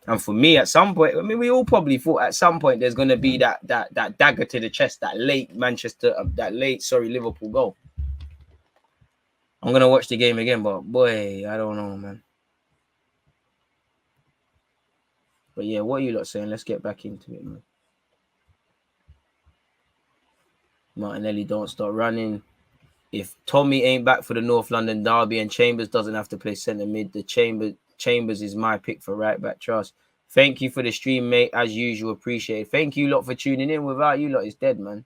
And for me, at some point, I mean, we all probably thought at some point there's going to be that dagger to the chest, that late Liverpool goal. I'm going to watch the game again, but boy, I don't know, man. But yeah, what are you lot saying? Let's get back into it, man. Martinelli, don't start running. If Tommy ain't back for the North London derby and Chambers doesn't have to play centre mid, the Chambers is my pick for right back. Trust. Thank you for the stream, mate. As usual, appreciate it. Thank you lot for tuning in. Without you lot, it's dead, man.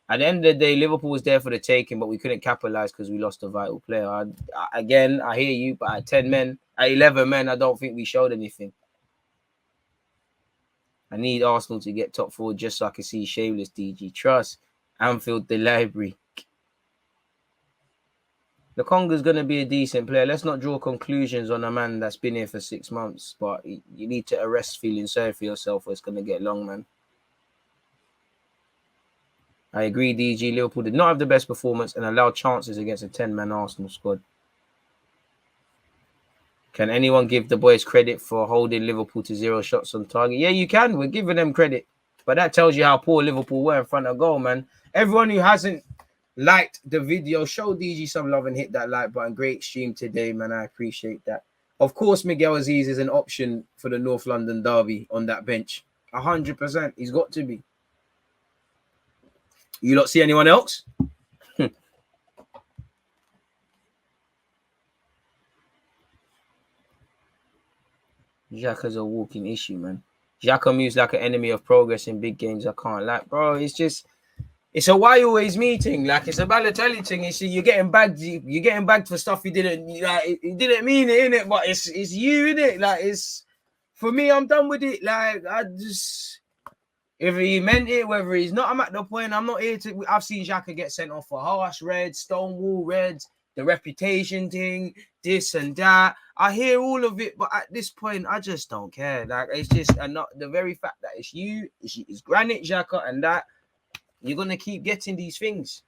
At the end of the day, Liverpool was there for the taking, but we couldn't capitalize because we lost a vital player. I hear you, but at 11 men, I don't think we showed anything. I need Arsenal to get top 4 just so I can see Shameless DG. Trust. Anfield, the library. The Conga's going to be a decent player. Let's not draw conclusions on a man that's been here for 6 months, but you need to arrest feeling sorry for yourself or it's going to get long, man. I agree, DG. Liverpool did not have the best performance and allowed chances against a 10-man Arsenal squad. Can anyone give the boys credit for holding Liverpool to 0 shots on target? Yeah, you can. We're giving them credit. But that tells you how poor Liverpool were in front of goal, man. Everyone who hasn't liked the video, show DG some love and hit that like button. Great stream today, man. I appreciate that. Of course, Miguel Aziz is an option for the North London derby on that bench. 100%. He's got to be. You lot see anyone else? Xhaka's a walking issue, man. Xhaka moves like an enemy of progress in big games. I can't like, bro. It's a why always me thing. Like it's a Balotelli thing. You're getting bagged for stuff you didn't like. You didn't mean it, innit? But it's you, innit? Like it's for me. I'm done with it. Like I just. If he meant it, whether he's not, I'm at the point. I'm not here to. I've seen Xhaka get sent off for harsh reds, Stonewall reds, the reputation thing, this and that. I hear all of it, but at this point, I just don't care. Like it's just, and not the very fact that it's you, it's Granit Xhaka, and that you're gonna keep getting these things.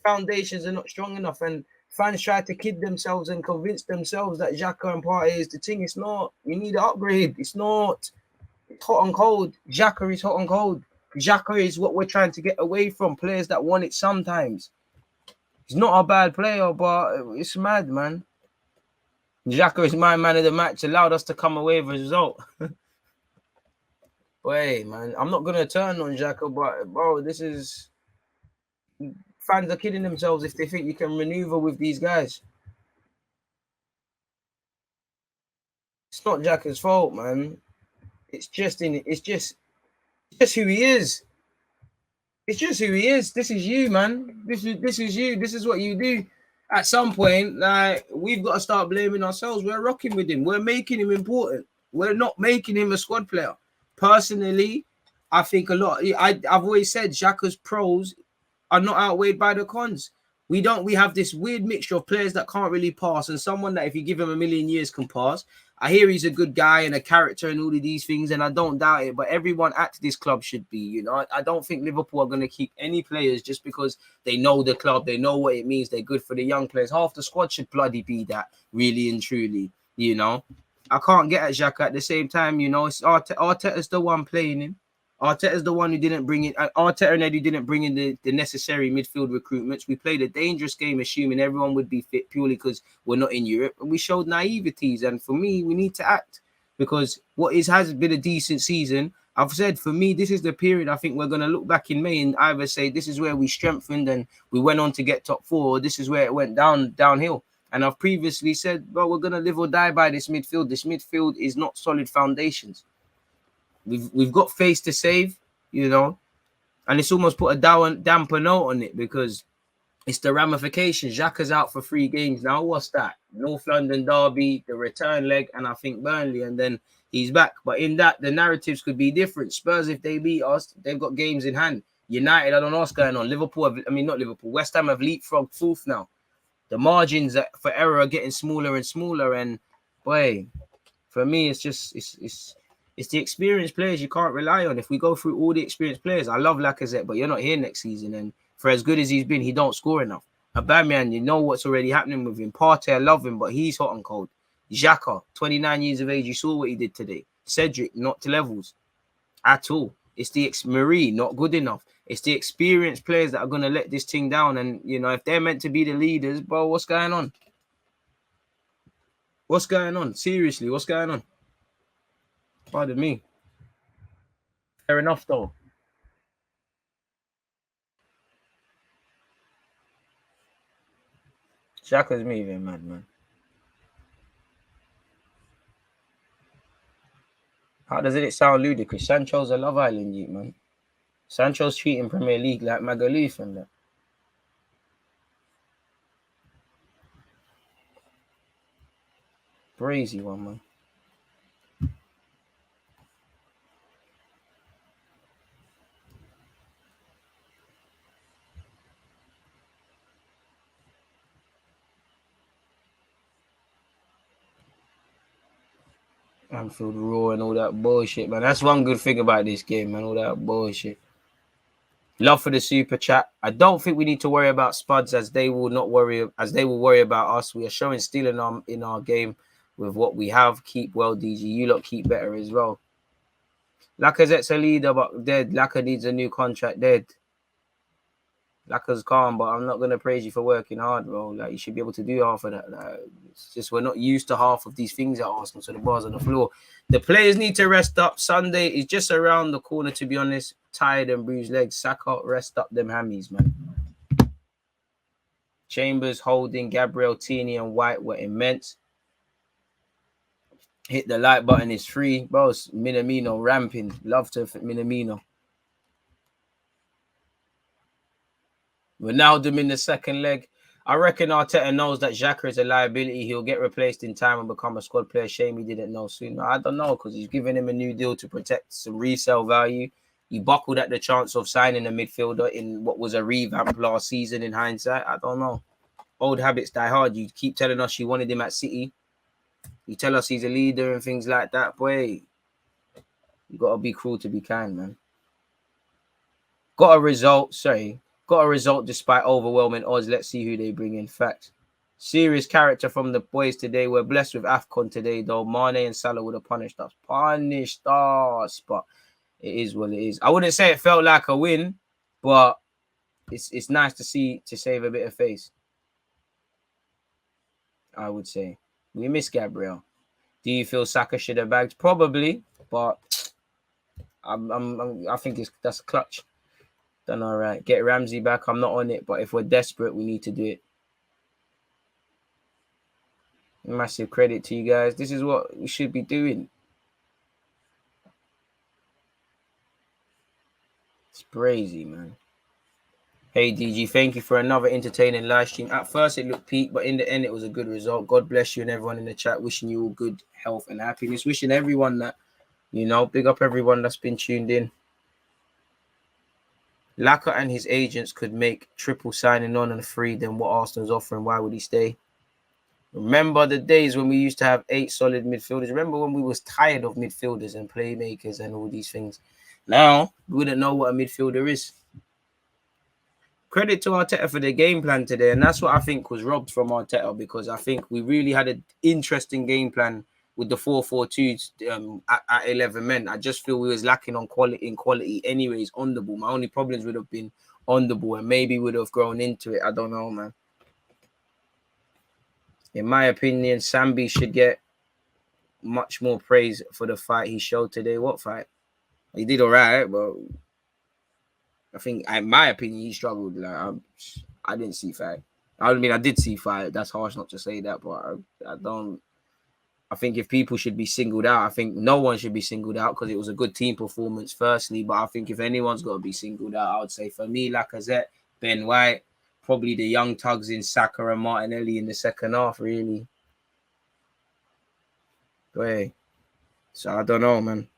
Foundations are not strong enough, and fans try to kid themselves and convince themselves that Xhaka and Partey is the thing. It's not. You need an upgrade. It's not. It's hot and cold. Xhaka is hot and cold. Xhaka is what we're trying to get away from. Players that want it sometimes. He's not a bad player, but it's mad, man. Xhaka is my man of the match. Allowed us to come away with a result. Wait, man. I'm not going to turn on Xhaka, but, bro, this is... Fans are kidding themselves if they think you can maneuver with these guys. It's not Xhaka's fault, man. It's just who he is. It's just who he is. This is you, man. This is you. This is what you do. At some point, like we've got to start blaming ourselves. We're rocking with him. We're making him important. We're not making him a squad player. Personally, I think a lot. I've always said Xhaka's pros are not outweighed by the cons. We have this weird mixture of players that can't really pass and someone that if you give him a million years can pass. I hear he's a good guy and a character and all of these things, and I don't doubt it, but everyone at this club should be, you know. I don't think Liverpool are going to keep any players just because they know the club, they know what it means, they're good for the young players. Half the squad should bloody be that, really and truly, you know. I can't get at Xhaka at the same time, you know. It's Arteta's the one playing him. Arteta's the one who didn't bring in. Arteta and Eddie didn't bring in the necessary midfield recruitments. We played a dangerous game, assuming everyone would be fit purely because we're not in Europe, and we showed naiveties. And for me, we need to act because what has been a decent season. I've said for me, this is the period I think we're going to look back in May and either say this is where we strengthened and we went on to get top 4, or this is where it went downhill. And I've previously said, well, we're going to live or die by this midfield. This midfield is not solid foundations. We've got face to save, you know, and it's almost put a damper note on it because it's the ramifications. Xhaka's out for 3 games now. What's that? North London derby, the return leg, and I think Burnley, and then he's back. But in that, the narratives could be different. Spurs, if they beat us, they've got games in hand. United, I don't know what's going on. Not Liverpool. West Ham have leapfrogged 4th now. The margins for error are getting smaller and smaller. And boy, for me, it's the experienced players you can't rely on. If we go through all the experienced players, I love Lacazette, but you're not here next season. And for as good as he's been, he don't score enough. Aubameyang, you know what's already happening with him. Partey, I love him, but he's hot and cold. Xhaka, 29 years of age, you saw what he did today. Cedric, not to levels at all. It's the Marie, not good enough. It's the experienced players that are going to let this thing down. And, you know, if they're meant to be the leaders, bro, what's going on? What's going on? Seriously, what's going on? Pardon me. Fair enough, though. Xhaka's moving mad, man. How doesn't it sound ludicrous? Sancho's a Love Island youth, man. Sancho's treating Premier League like Magaluf and that. Crazy one, man. Anfield Raw and all that bullshit, man. That's one good thing about this game, man. All that bullshit. Love for the super chat. I don't think we need to worry about Spuds as they will worry about us. We are showing still in our game with what we have. Keep well, DG. You lot keep better as well. Lacazette's a leader, but dead. Laka needs a new contract, dead. Laka's calm, but I'm not gonna praise you for working hard, bro. Like you should be able to do half of that. Like, it's just we're not used to half of these things at Arsenal, so the bar's on the floor. The players need to rest up. Sunday is just around the corner, to be honest. Tired and bruised legs. Saka, rest up them hammies, man. Chambers, Holding, Gabriel, Tini, and White were immense. Hit the like button, is free. Bro, Minamino ramping. Love to Minamino. Ronaldo in the second leg. I reckon Arteta knows that Xhaka is a liability. He'll get replaced in time and become a squad player. Shame he didn't know sooner. I don't know, because he's giving him a new deal to protect some resale value. He buckled at the chance of signing a midfielder in what was a revamp last season in hindsight. I don't know. Old habits die hard. You keep telling us you wanted him at City. You tell us he's a leader and things like that. Boy, you got to be cruel to be kind, man. Got a result despite overwhelming odds. Let's see who they bring in. Fact. Serious character from the boys today. We're blessed with AFCON today, though. Mane and Salah would have punished us. But it is what it is. I wouldn't say it felt like a win, but it's nice to see, to save a bit of face. I would say. We miss Gabriel. Do you feel Saka should have bagged? Probably, but I think that's a clutch. Done all right. Get Ramsey back. I'm not on it, but if we're desperate, we need to do it. Massive credit to you guys. This is what we should be doing. It's crazy, man. Hey, DG, thank you for another entertaining live stream. At first, it looked peak, but in the end, it was a good result. God bless you and everyone in the chat. Wishing you all good health and happiness. Wishing everyone that, big up everyone that's been tuned in. Laka and his agents could make triple signing on and free than what Arsenal's offering. Why would he stay? Remember the days when we used to have 8 solid midfielders? Remember when we was tired of midfielders and playmakers and all these things? Now, we wouldn't know what a midfielder is. Credit to Arteta for the game plan today, and that's what I think was robbed from Arteta, because I think we really had an interesting game plan with the 4-4-2 at 11 men. I just feel we was lacking on quality anyways on the ball. My only problems would have been on the ball, and maybe would have grown into it. I don't know, man. In my opinion, Sambi should get much more praise for the fight he showed today. What fight? He did all right, but I think, in my opinion, he struggled. Like I didn't see fight. I mean, I did see fight. That's harsh not to say that, but I don't. I think if people should be singled out, I think no one should be singled out, because it was a good team performance, firstly. But I think if anyone's got to be singled out, I would say for me, Lacazette, Ben White, probably the young tugs in Saka and Martinelli in the second half, really. But, so I don't know, man.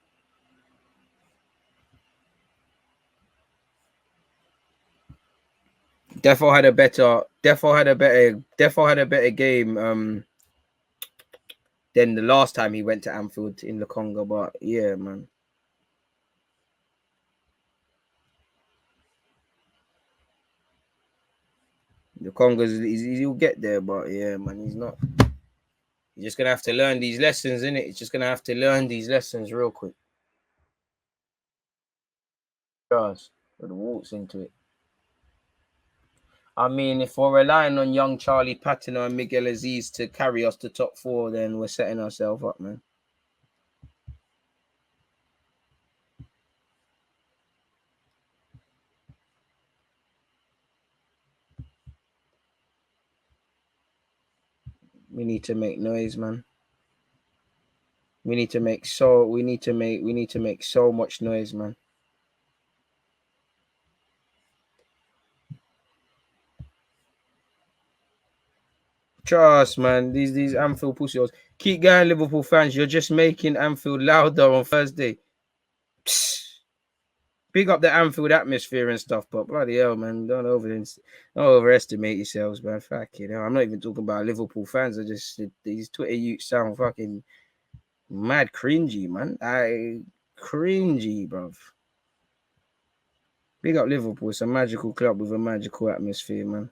Defo had a better game than the last time he went to Anfield in the Congo. But yeah, man. The Congos, he'll get there, but yeah, man, he's not. You're just gonna have to learn these lessons, innit? It's just gonna have to learn these lessons real quick. Just put the walks into it. I mean, if we're relying on young Charlie Patino and Miguel Aziz to carry us to top 4, then we're setting ourselves up, man. We need to make noise, man. We need to make so much noise, man. Trust, man. These Anfield pussies. Keep going, Liverpool fans. You're just making Anfield louder on Thursday. Psst. Big up the Anfield atmosphere and stuff, but bloody hell, man, don't overestimate yourselves, man. Fucking hell. I'm not even talking about Liverpool fans. These Twitter youths sound fucking mad cringy, man. Cringy, bruv. Big up Liverpool. It's a magical club with a magical atmosphere, man.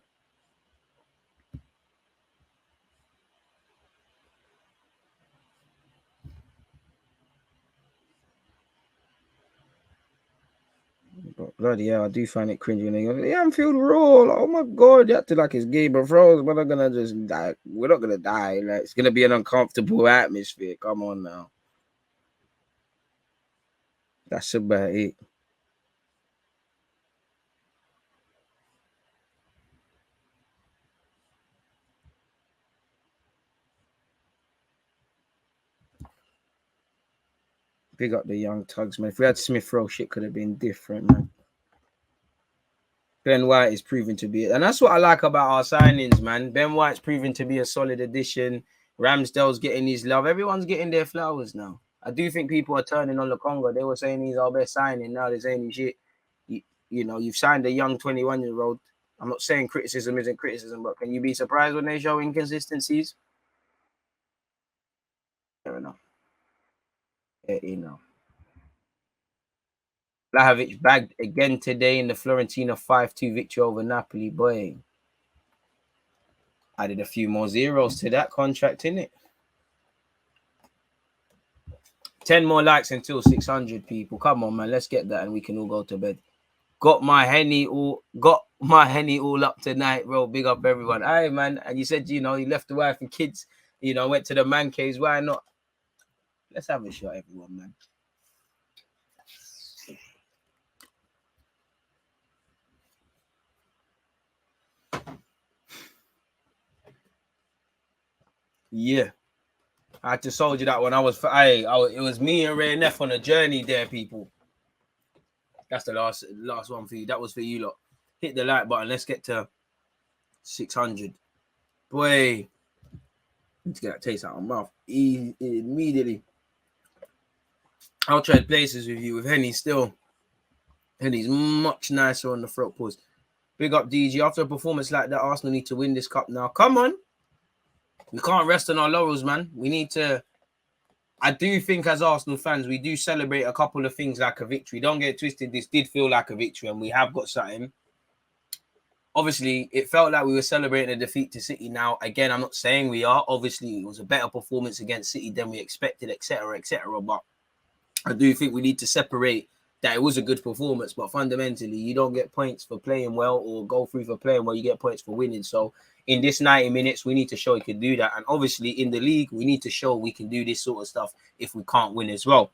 But bloody hell, I do find it cringy when they go, the Anfield roar. Like, oh my god, you acted like it's Game of Thrones. We're not gonna just die. We're not gonna die. Like, it's gonna be an uncomfortable atmosphere. Come on now. That's about it. Big up the young tugs, man. If we had Smith Rowe, shit could have been different, man. Ben White is proving to be, and that's what I like about our signings, man. Ben White's proving to be a solid addition. Ramsdale's getting his love. Everyone's getting their flowers now. I do think people are turning on Lokonga. They were saying he's our best signing. Now they're saying he's shit. You know, you've signed a young 21-year-old. I'm not saying criticism isn't criticism, but can you be surprised when they show inconsistencies? Fair enough. Fair enough. Vlahovic bagged again today in the Fiorentina 5-2 victory over Napoli. Boy, added a few more zeros to that contract, innit? 10 more likes until 600 people. Come on, man. Let's get that and we can all go to bed. Got my henny all up tonight, bro. Big up everyone. Hey, man. And you said, you know, you left the wife and kids, you know, went to the man caves. Why not? Let's have a shot, everyone, man. Yeah. I had to soldier that one. It was me and Ray Neff on a journey there, people. That's the last one for you. That was for you lot. Hit the like button. Let's get to 600. Boy, need to get that taste out of my mouth immediately. I'll trade places with you with Henny still. Henny's much nicer on the throat pause. Big up DG. After a performance like that, Arsenal need to win this cup now. Come on. We can't rest on our laurels, man. We need to. I do think as Arsenal fans, we do celebrate a couple of things like a victory. Don't get twisted. This did feel like a victory and we have got something. Obviously, it felt like we were celebrating a defeat to City. Now, again, I'm not saying we are. Obviously, it was a better performance against City than we expected, etc., etc. But I do think we need to separate that it was a good performance, but fundamentally, you don't get points for playing well or go through for playing well. You get points for winning. So in this 90 minutes, we need to show we can do that. And obviously, in the league, we need to show we can do this sort of stuff if we can't win as well.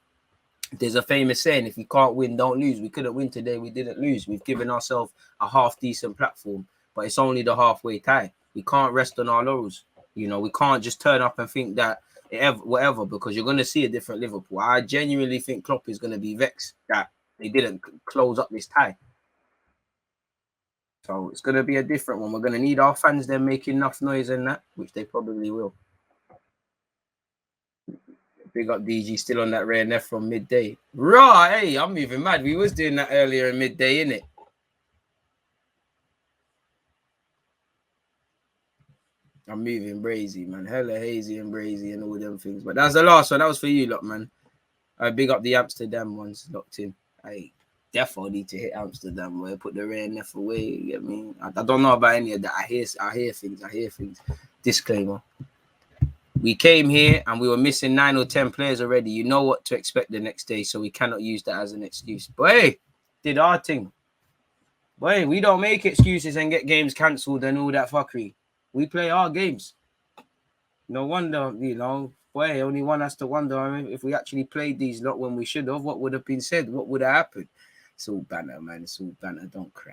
There's a famous saying, if you can't win, don't lose. We couldn't win today. We didn't lose. We've given ourselves a half-decent platform, but it's only the halfway tie. We can't rest on our laurels. You know, we can't just turn up and think that whatever, because you're going to see a different Liverpool. I genuinely think Klopp is going to be vexed that they didn't close up this tie. So it's going to be a different one. We're going to need our fans then making enough noise in that, which they probably will. Big up DG, still on that rare Neff from midday. Right, hey, I'm moving mad. We was doing that earlier in midday, innit? I'm moving brazy, man. Hella hazy and brazy and all them things. But that's the last one. That was for you, lot, man. I big up the Amsterdam ones locked in. I definitely need to hit Amsterdam where put the rare Neff away. You get me? I don't know about any of that. I hear things. Disclaimer. We came here and we were missing 9 or 10 players already. You know what to expect the next day, so we cannot use that as an excuse. But hey, did our thing. But hey, we don't make excuses and get games cancelled and all that fuckery. We play our games. No wonder, you know, boy, only one has to wonder, I mean, if we actually played these lot when we should have, what would have been said? What would have happened? It's all banter, man. It's all banter. Don't cry.